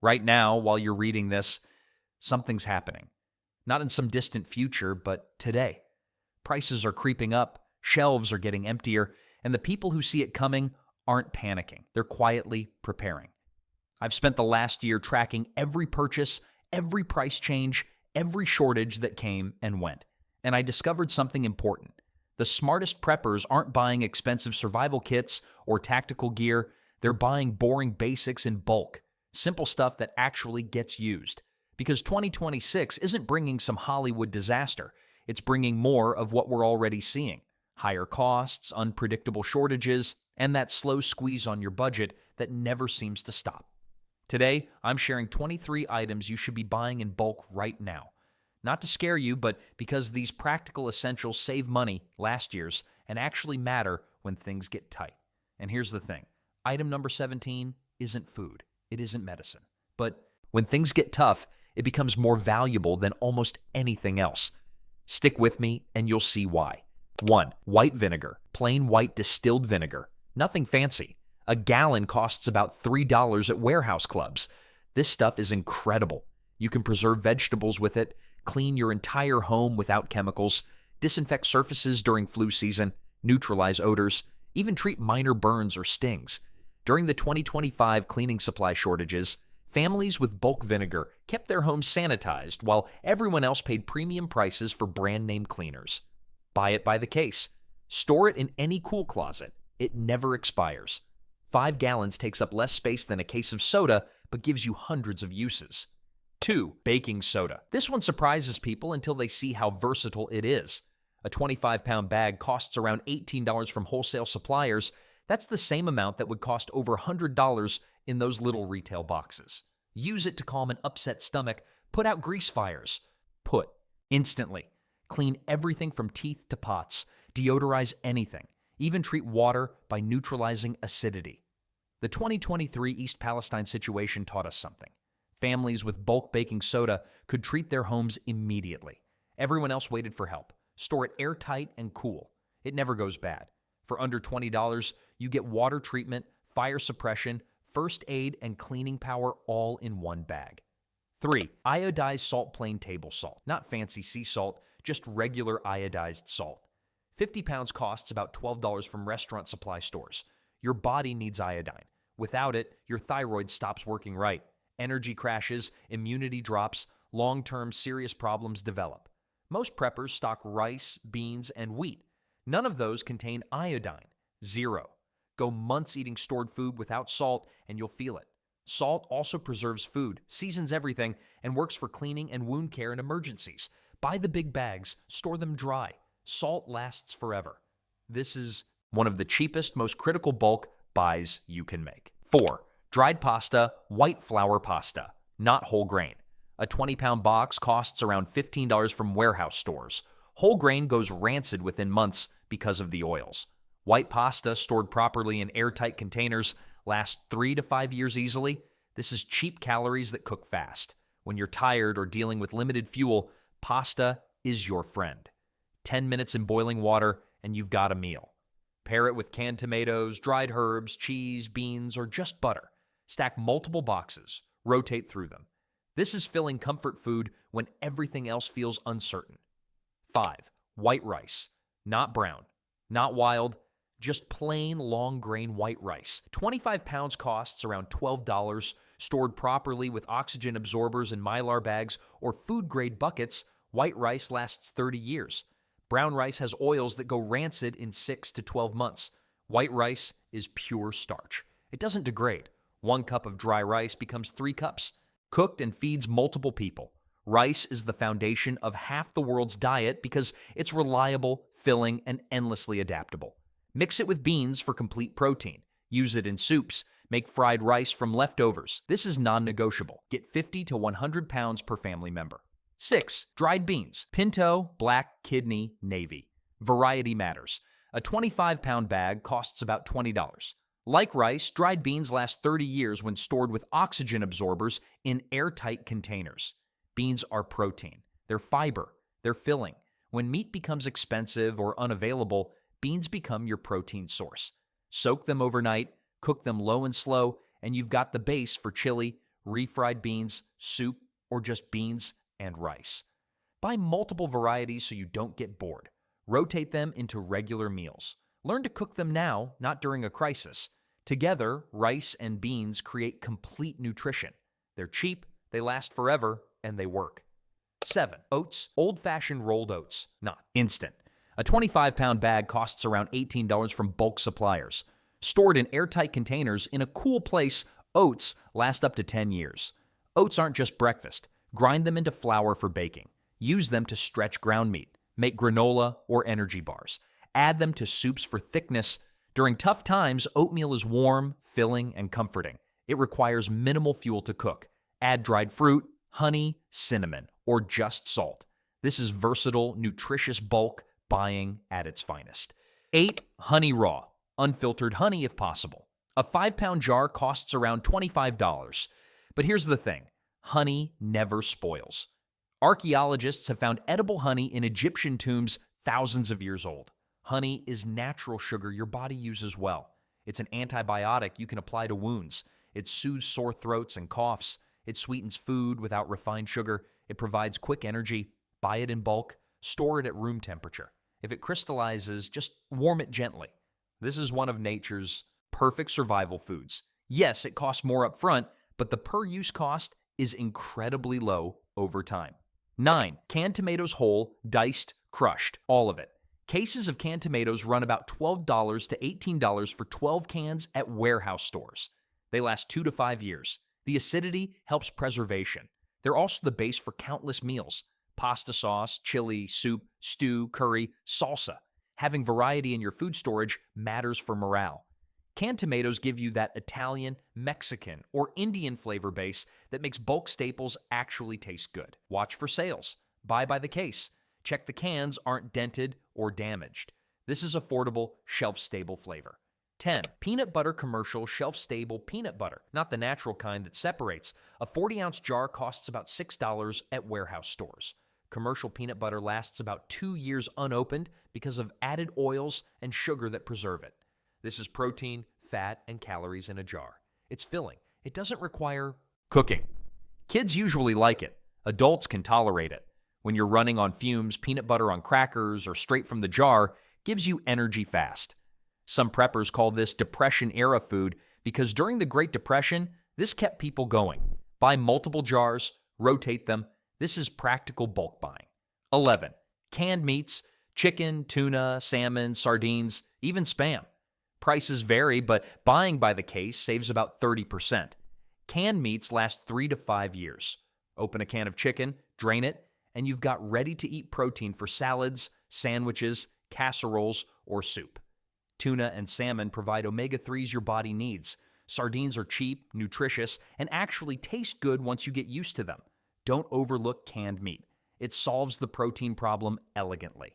Right now, while you're reading this, something's happening. Not in some distant future, but today. Prices are creeping up, shelves are getting emptier, and the people who see it coming aren't panicking. They're quietly preparing. I've spent the last year tracking every purchase, every price change, every shortage that came and went. And I discovered something important. The smartest preppers aren't buying expensive survival kits or tactical gear. They're buying boring basics in bulk, simple stuff that actually gets used. Because 2026 isn't bringing some Hollywood disaster. It's bringing more of what we're already seeing. Higher costs, unpredictable shortages, and that slow squeeze on your budget that never seems to stop. Today, I'm sharing 23 items you should be buying in bulk right now. Not to scare you, but because these practical essentials save money, last year's, and actually matter when things get tight. And here's the thing. Item number 17 isn't food. It isn't medicine. But when things get tough, it becomes more valuable than almost anything else. Stick with me and you'll see why. 1. White vinegar. Plain white distilled vinegar. Nothing fancy. A gallon costs about $3 at warehouse clubs. This stuff is incredible. You can preserve vegetables with it, clean your entire home without chemicals, disinfect surfaces during flu season, neutralize odors, even treat minor burns or stings. During the 2025 cleaning supply shortages, families with bulk vinegar kept their homes sanitized while everyone else paid premium prices for brand-name cleaners. Buy it by the case. Store it in any cool closet. It never expires. 5 gallons takes up less space than a case of soda, but gives you hundreds of uses. 2. Baking soda. This one surprises people until they see how versatile it is. A 25-pound bag costs around $18 from wholesale suppliers. That's the same amount that would cost over $100 in those little retail boxes. Use it to calm an upset stomach, put out grease fires. Put. Instantly. Clean everything from teeth to pots. Deodorize anything. Even treat water by neutralizing acidity. The 2023 East Palestine situation taught us something. Families with bulk baking soda could treat their homes immediately. Everyone else waited for help. Store it airtight and cool. It never goes bad. For under $20, you get water treatment, fire suppression, first aid, and cleaning power all in one bag. 3. Iodized salt plain table salt. Not fancy sea salt, just regular iodized salt. 50 pounds costs about $12 from restaurant supply stores. Your body needs iodine. Without it, your thyroid stops working right. Energy crashes, immunity drops, long-term serious problems develop. Most preppers stock rice, beans, and wheat. None of those contain iodine. 0. Go months eating stored food without salt and you'll feel it. Salt also preserves food, seasons everything, and works for cleaning and wound care in emergencies. Buy the big bags, store them dry. Salt lasts forever. This is one of the cheapest, most critical bulk buys you can make. 4. Dried pasta, white flour pasta, not whole grain. A 20-pound box costs around $15 from warehouse stores. Whole grain goes rancid within months because of the oils. White pasta stored properly in airtight containers lasts 3 to 5 years easily. This is cheap calories that cook fast. When you're tired or dealing with limited fuel, pasta is your friend. 10 minutes in boiling water and you've got a meal. Pair it with canned tomatoes, dried herbs, cheese, beans, or just butter. Stack multiple boxes. Rotate through them. This is filling comfort food when everything else feels uncertain. 5. White rice. Not brown. Not wild. Just plain long grain white rice. 25 pounds costs around $12. Stored properly with oxygen absorbers in Mylar bags or food-grade buckets, white rice lasts 30 years. Brown rice has oils that go rancid in 6 to 12 months. White rice is pure starch. It doesn't degrade. 1 cup of dry rice becomes 3 cups. Cooked and feeds multiple people. Rice is the foundation of half the world's diet because it's reliable, filling, and endlessly adaptable. Mix it with beans for complete protein. Use it in soups. Make fried rice from leftovers. This is non-negotiable. Get 50 to 100 pounds per family member. 6. Dried beans. Pinto, black, kidney, navy. Variety matters. A 25-pound bag costs about $20. Like rice, dried beans last 30 years when stored with oxygen absorbers in airtight containers. Beans are protein. They're fiber. They're filling. When meat becomes expensive or unavailable, beans become your protein source. Soak them overnight, cook them low and slow, and you've got the base for chili, refried beans, soup, or just beans and rice. Buy multiple varieties so you don't get bored. Rotate them into regular meals. Learn to cook them now, not during a crisis. Together, rice and beans create complete nutrition. They're cheap, they last forever, and they work. 7. Oats. Old-fashioned rolled oats, not instant. A 25-pound bag costs around $18 from bulk suppliers. Stored in airtight containers in a cool place, oats last up to 10 years. Oats aren't just breakfast. Grind them into flour for baking. Use them to stretch ground meat. Make granola or energy bars. Add them to soups for thickness. During tough times, oatmeal is warm, filling, and comforting. It requires minimal fuel to cook. Add dried fruit, honey, cinnamon, or just salt. This is versatile, nutritious bulk buying at its finest. 8. Honey raw. Unfiltered honey if possible. A 5-pound jar costs around $25. But here's the thing. Honey never spoils. Archaeologists have found edible honey in Egyptian tombs thousands of years old. Honey is natural sugar your body uses well. It's an antibiotic you can apply to wounds. It soothes sore throats and coughs. It sweetens food without refined sugar. It provides quick energy. Buy it in bulk. Store it at room temperature. If it crystallizes, just warm it gently. This is one of nature's perfect survival foods. Yes, it costs more up front, but the per-use cost is incredibly low over time. 9. Canned tomatoes whole, diced, crushed, all of it. Cases of canned tomatoes run about $12 to $18 for 12 cans at warehouse stores. They last 2 to 5 years. The acidity helps preservation. They're also the base for countless meals. Pasta sauce, chili, soup, stew, curry, salsa. Having variety in your food storage matters for morale. Canned tomatoes give you that Italian, Mexican, or Indian flavor base that makes bulk staples actually taste good. Watch for sales. Buy by the case. Check the cans aren't dented or damaged. This is affordable, shelf-stable flavor. 10. Peanut butter commercial shelf-stable peanut butter, not the natural kind that separates. A 40-ounce jar costs about $6 at warehouse stores. Commercial peanut butter lasts about 2 years unopened because of added oils and sugar that preserve it. This is protein, fat, and calories in a jar. It's filling. It doesn't require cooking. Kids usually like it. Adults can tolerate it. When you're running on fumes, peanut butter on crackers or straight from the jar gives you energy fast. Some preppers call this Depression-era food because during the Great Depression, this kept people going. Buy multiple jars, rotate them. This is practical bulk buying. 11. Canned meats, chicken, tuna, salmon, sardines, even Spam. Prices vary, but buying by the case saves about 30%. Canned meats last 3 to 5 years. Open a can of chicken, drain it, and you've got ready-to-eat protein for salads, sandwiches, casseroles, or soup. Tuna and salmon provide omega-3s your body needs. Sardines are cheap, nutritious, and actually taste good once you get used to them. Don't overlook canned meat. It solves the protein problem elegantly.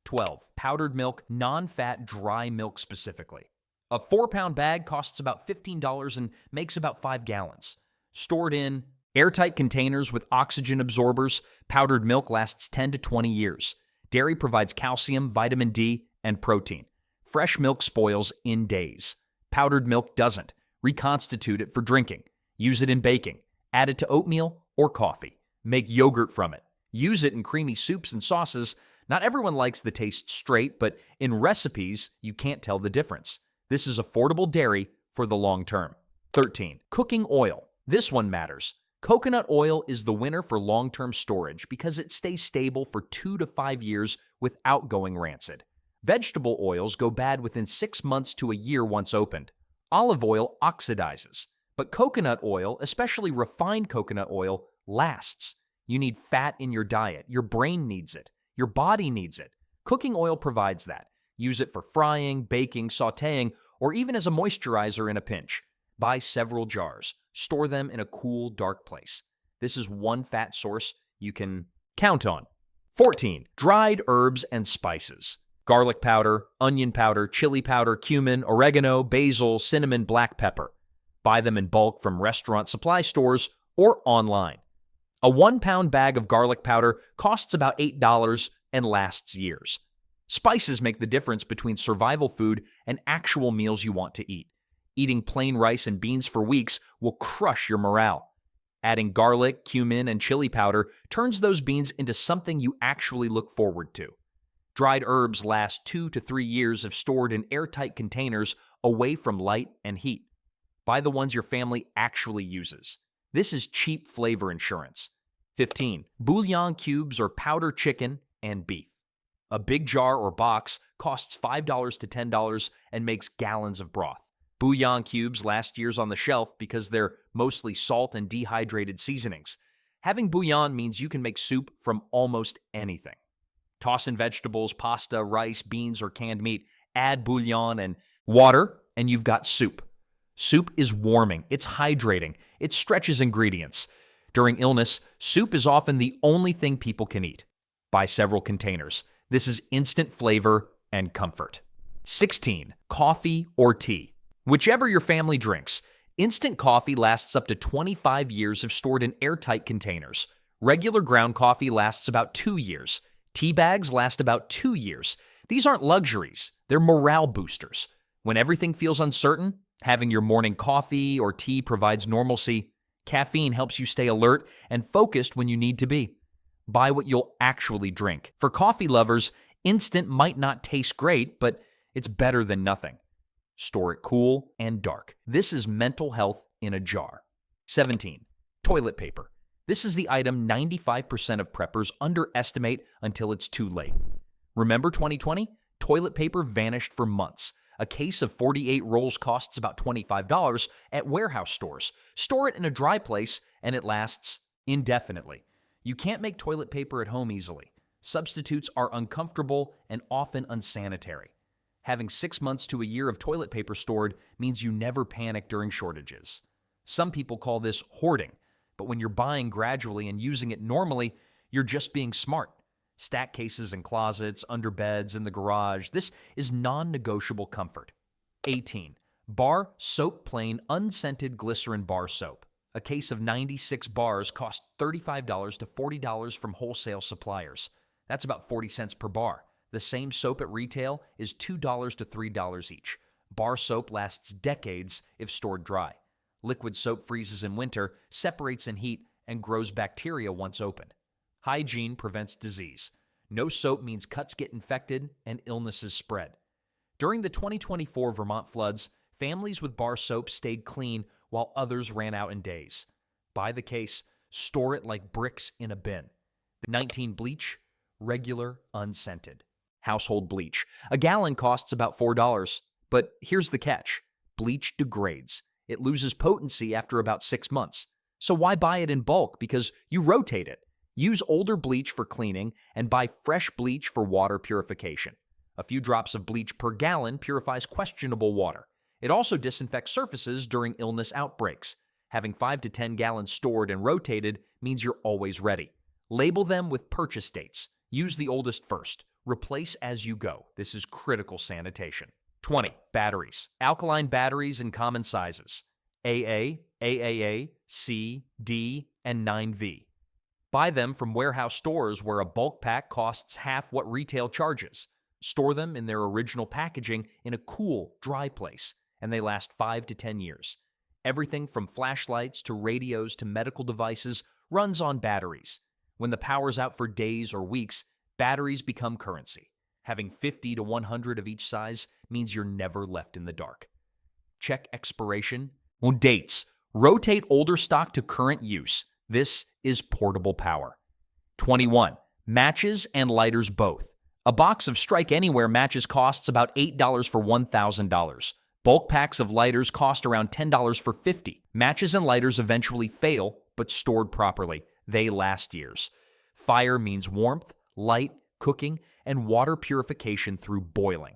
12. Powdered milk, non-fat, dry milk specifically. A 4-pound bag costs about $15 and makes about 5 gallons. Stored in airtight containers with oxygen absorbers, powdered milk lasts 10 to 20 years. Dairy provides calcium, vitamin D, and protein. Fresh milk spoils in days. Powdered milk doesn't. Reconstitute it for drinking. Use it in baking. Add it to oatmeal or coffee. Make yogurt from it. Use it in creamy soups and sauces. Not everyone likes the taste straight, but in recipes, you can't tell the difference. This is affordable dairy for the long term. 13. Cooking oil. This one matters. Coconut oil is the winner for long-term storage because it stays stable for 2 to 5 years without going rancid. Vegetable oils go bad within 6 months to a year once opened. Olive oil oxidizes, but coconut oil, especially refined coconut oil, lasts. You need fat in your diet. Your brain needs it. Your body needs it. Cooking oil provides that. Use it for frying, baking, sautéing, or even as a moisturizer in a pinch. Buy several jars. Store them in a cool, dark place. This is one fat source you can count on. 14. Dried herbs and spices. Garlic powder, onion powder, chili powder, cumin, oregano, basil, cinnamon, black pepper. Buy them in bulk from restaurant supply stores or online. A 1-pound bag of garlic powder costs about $8 and lasts years. Spices make the difference between survival food and actual meals you want to eat. Eating plain rice and beans for weeks will crush your morale. Adding garlic, cumin, and chili powder turns those beans into something you actually look forward to. Dried herbs last 2 to 3 years if stored in airtight containers away from light and heat. Buy the ones your family actually uses. This is cheap flavor insurance. 15. Bouillon cubes or powder chicken and beef. A big jar or box costs $5 to $10 and makes gallons of broth. Bouillon cubes last years on the shelf because they're mostly salt and dehydrated seasonings. Having bouillon means you can make soup from almost anything. Toss in vegetables, pasta, rice, beans, or canned meat. Add bouillon and water, and you've got soup. Soup is warming, it's hydrating, it stretches ingredients. During illness, soup is often the only thing people can eat. Buy several containers. This is instant flavor and comfort. 16. Coffee or tea. Whichever your family drinks, instant coffee lasts up to 25 years if stored in airtight containers. Regular ground coffee lasts about 2 years. Tea bags last about 2 years. These aren't luxuries, they're morale boosters. When everything feels uncertain, having your morning coffee or tea provides normalcy. Caffeine helps you stay alert and focused when you need to be. Buy what you'll actually drink. For coffee lovers, instant might not taste great, but it's better than nothing. Store it cool and dark. This is mental health in a jar. 17. Toilet paper. This is the item 95% of preppers underestimate until it's too late. Remember 2020? Toilet paper vanished for months. A case of 48 rolls costs about $25 at warehouse stores. Store it in a dry place and it lasts indefinitely. You can't make toilet paper at home easily. Substitutes are uncomfortable and often unsanitary. Having 6 months to a year of toilet paper stored means you never panic during shortages. Some people call this hoarding, but when you're buying gradually and using it normally, you're just being smart. Stack cases in closets, under beds, in the garage. This is non-negotiable comfort. 18. Bar Soap Plain Unscented Glycerin Bar Soap. A case of 96 bars costs $35 to $40 from wholesale suppliers. That's about 40 cents per bar. The same soap at retail is $2 to $3 each. Bar soap lasts decades if stored dry. Liquid soap freezes in winter, separates in heat, and grows bacteria once opened. Hygiene prevents disease. No soap means cuts get infected and illnesses spread. During the 2024 Vermont floods, families with bar soap stayed clean while others ran out in days. Buy the case, store it like bricks in a bin. 19. Bleach, regular, unscented. Household bleach. A gallon costs about $4, but here's the catch. Bleach degrades. It loses potency after about 6 months. So why buy it in bulk? Because you rotate it. Use older bleach for cleaning and buy fresh bleach for water purification. A few drops of bleach per gallon purifies questionable water. It also disinfects surfaces during illness outbreaks. Having 5 to 10 gallons stored and rotated means you're always ready. Label them with purchase dates. Use the oldest first. Replace as you go. This is critical sanitation. 20. Batteries. Alkaline batteries in common sizes. AA, AAA, C, D, and 9V. Buy them from warehouse stores where a bulk pack costs half what retail charges. Store them in their original packaging in a cool, dry place, and they last 5 to 10 years. Everything from flashlights to radios to medical devices runs on batteries. When the power's out for days or weeks, batteries become currency. Having 50 to 100 of each size means you're never left in the dark. Check expiration. Dates. Rotate older stock to current use. This is portable power. 21. Matches and lighters both. A box of Strike Anywhere matches costs about $8 for $1,000. Bulk packs of lighters cost around $10 for $50. Matches and lighters eventually fail, but stored properly, they last years. Fire means warmth, light, cooking, and water purification through boiling.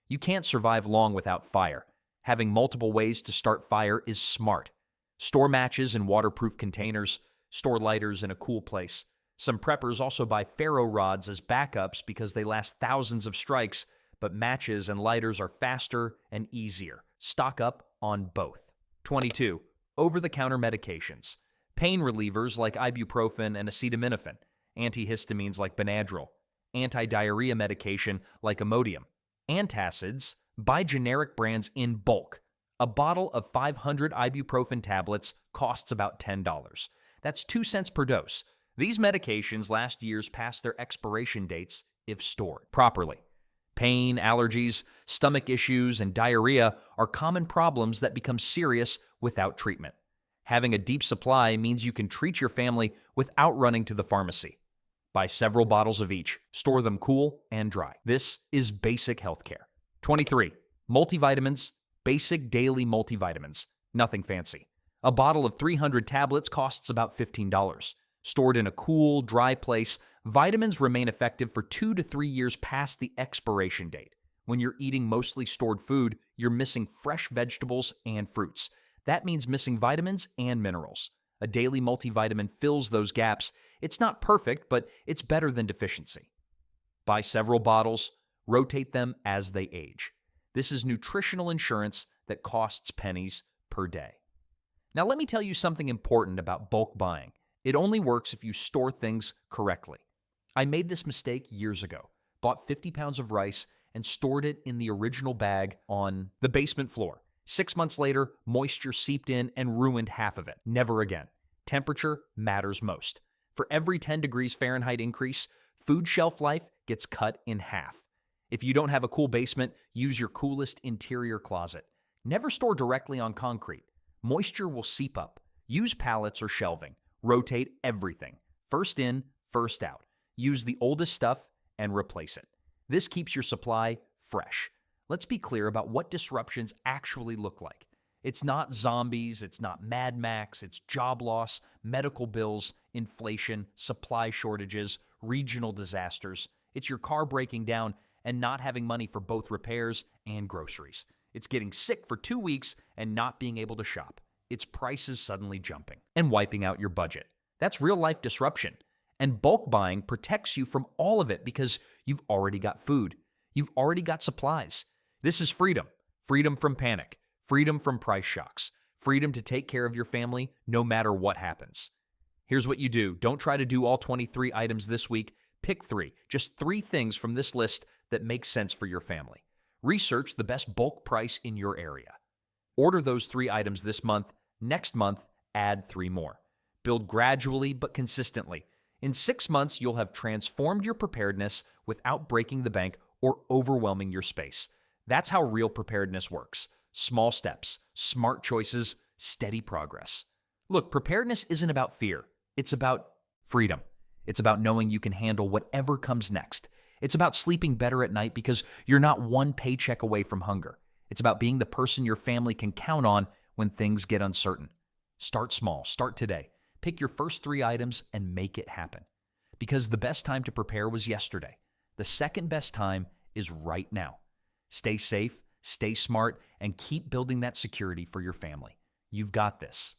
You can't survive long without fire. Having multiple ways to start fire is smart. Store matches in waterproof containers. Store lighters in a cool place. Some preppers also buy ferro rods as backups because they last thousands of strikes, but matches and lighters are faster and easier. Stock up on both. 22. Over-the-counter medications. Pain relievers like ibuprofen and acetaminophen. Antihistamines like Benadryl. Anti-diarrhea medication like Imodium. Antacids. Buy generic brands in bulk. A bottle of 500 ibuprofen tablets costs about $10. That's 2 cents per dose. These medications last years past their expiration dates if stored properly. Pain, allergies, stomach issues, and diarrhea are common problems that become serious without treatment. Having a deep supply means you can treat your family without running to the pharmacy. Buy several bottles of each, store them cool and dry. This is basic healthcare. 23. Multivitamins, basic daily multivitamins. Nothing fancy. A bottle of 300 tablets costs about $15. Stored in a cool, dry place, vitamins remain effective for 2 to 3 years past the expiration date. When you're eating mostly stored food, you're missing fresh vegetables and fruits. That means missing vitamins and minerals. A daily multivitamin fills those gaps. It's not perfect, but it's better than deficiency. Buy several bottles, rotate them as they age. This is nutritional insurance that costs pennies per day. Now let me tell you something important about bulk buying. It only works if you store things correctly. I made this mistake years ago. Bought 50 pounds of rice and stored it in the original bag on the basement floor. 6 months later, moisture seeped in and ruined half of it. Never again. Temperature matters most. For every 10 degrees Fahrenheit increase, food shelf life gets cut in half. If you don't have a cool basement, use your coolest interior closet. Never store directly on concrete. Moisture will seep up. Use pallets or shelving. Rotate everything. First in, first out. Use the oldest stuff and replace it. This keeps your supply fresh. Let's be clear about what disruptions actually look like. It's not zombies, it's not Mad Max, it's job loss, medical bills, inflation, supply shortages, regional disasters. It's your car breaking down and not having money for both repairs and groceries. It's getting sick for 2 weeks and not being able to shop. It's prices suddenly jumping and wiping out your budget. That's real-life disruption. And bulk buying protects you from all of it because you've already got food. You've already got supplies. This is freedom. Freedom from panic. Freedom from price shocks. Freedom to take care of your family no matter what happens. Here's what you do. Don't try to do all 23 items this week. Pick 3. Just 3 things from this list that make sense for your family. Research the best bulk price in your area. Order those 3 items this month. Next month, add 3 more. Build gradually but consistently. In 6 months, you'll have transformed your preparedness without breaking the bank or overwhelming your space. That's how real preparedness works. Small steps, smart choices, steady progress. Look, preparedness isn't about fear. It's about freedom. It's about knowing you can handle whatever comes next. It's about sleeping better at night because you're not one paycheck away from hunger. It's about being the person your family can count on when things get uncertain. Start small. Start today. Pick your first 3 items and make it happen. Because the best time to prepare was yesterday. The second best time is right now. Stay safe, stay smart, and keep building that security for your family. You've got this.